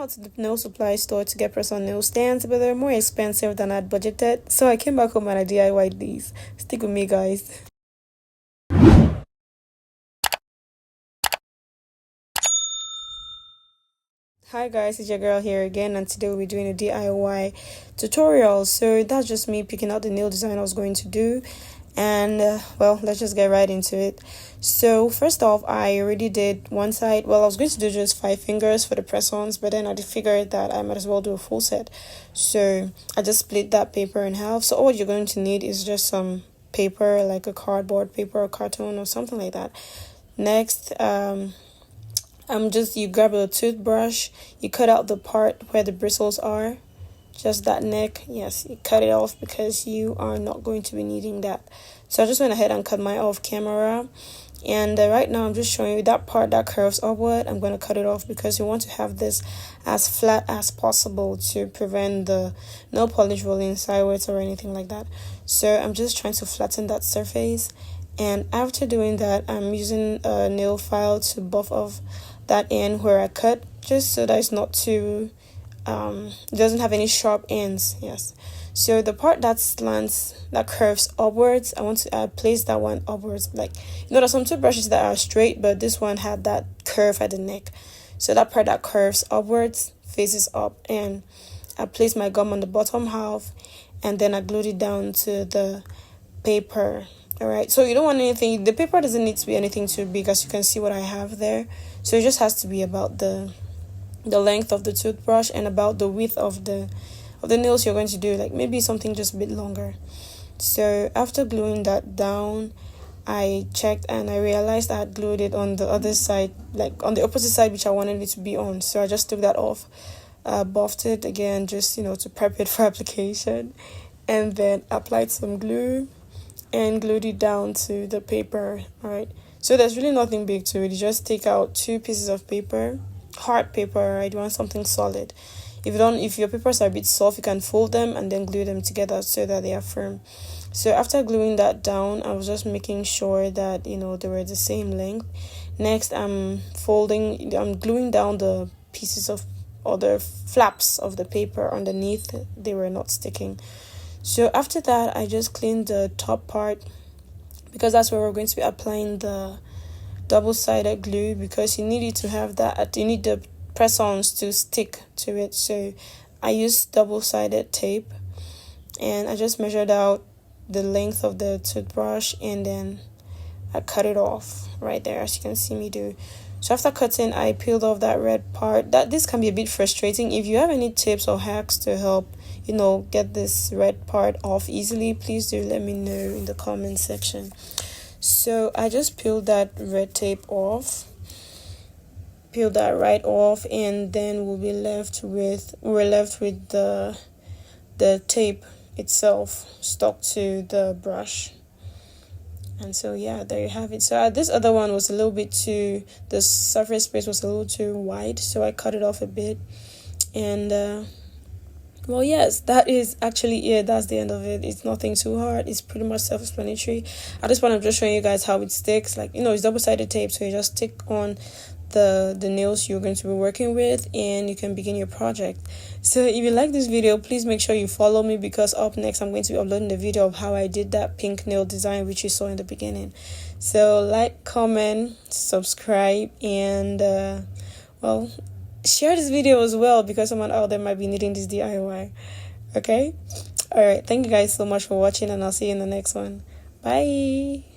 out to the nail supply store to get press-on nail stands, but they're more expensive than I'd budgeted. So I came back home and I DIY'd these. Stick with me, guys. Hi guys, it's your girl here again, and today we'll be doing a DIY tutorial. So that's just me picking out the nail design I was going to do, and well, let's just get right into it. So first off, I already did one side. Well, I was going to do just 5 fingers for the press-ons, but then I figured that I might as well do a full set. So I just split that paper in half. So all you're going to need is just some paper, like a cardboard paper or carton or something like that. Next, you grab a toothbrush, you cut out the part where the bristles are, just that neck. Yes, you cut it off because you are not going to be needing that. So I just went ahead and cut mine off camera, and right now I'm just showing you that part that curves upward. I'm going to cut it off because you want to have this as flat as possible to prevent the nail polish rolling sideways or anything like that. So I'm just trying to flatten that surface, and after doing that, I'm using a nail file to buff off that end where I cut, just so that it's not too it doesn't have any sharp ends. Yes, so the part that slants, that curves upwards, I want to place that one upwards. Like, there's some toothbrushes that are straight, but this one had that curve at the neck, so that part that curves upwards faces up, and I placed my gum on the bottom half, and then I glued it down to the paper. All right, so you don't want anything, the paper doesn't need to be anything too big, as you can see what I have there. So it just has to be about the length of the toothbrush and about the width of the nails you're going to do, like maybe something just a bit longer. So after gluing that down, I checked and I realized I had glued it on the other side, like on the opposite side which I wanted it to be on. So I just took that off, buffed it again, just to prep it for application, and then applied some glue and glued it down to the paper. All right, so there's really nothing big to it. You just take out 2 pieces of paper, hard paper, right? You want something solid. If your papers are a bit soft, you can fold them and then glue them together so that they are firm. So after gluing that down, I was just making sure that they were the same length. Next, I'm gluing down the pieces of, or the flaps of the paper underneath. They were not sticking. So after that, I just cleaned the top part, because that's where we're going to be applying the double-sided glue, because you need it to have that, you need the press-ons to stick to it. So I used double-sided tape, and I just measured out the length of the toothbrush, and then I cut it off right there, as you can see me do. So after cutting, I peeled off that red part. This can be a bit frustrating. If you have any tips or hacks to help get this red part off easily, please do let me know in the comment section. So I just peeled that red tape off, peel that right off, and then we're left with the tape itself stuck to the brush. And so yeah, there you have it. So this other one was a little bit the surface space was a little too wide, so I cut it off a bit. And well, yes, that is actually it. That's the end of it. It's nothing too hard. It's pretty much self-explanatory. At this point, I'm just showing you guys how it sticks. Like, it's double-sided tape, so you just stick on the nails you're going to be working with, and you can begin your project. So if you like this video, please make sure you follow me, because up next I'm going to be uploading the video of how I did that pink nail design which you saw in the beginning. So like, comment, subscribe, and well, share this video as well, because someone out there might be needing this DIY. Okay, all right, thank you guys so much for watching, and I'll see you in the next one. Bye.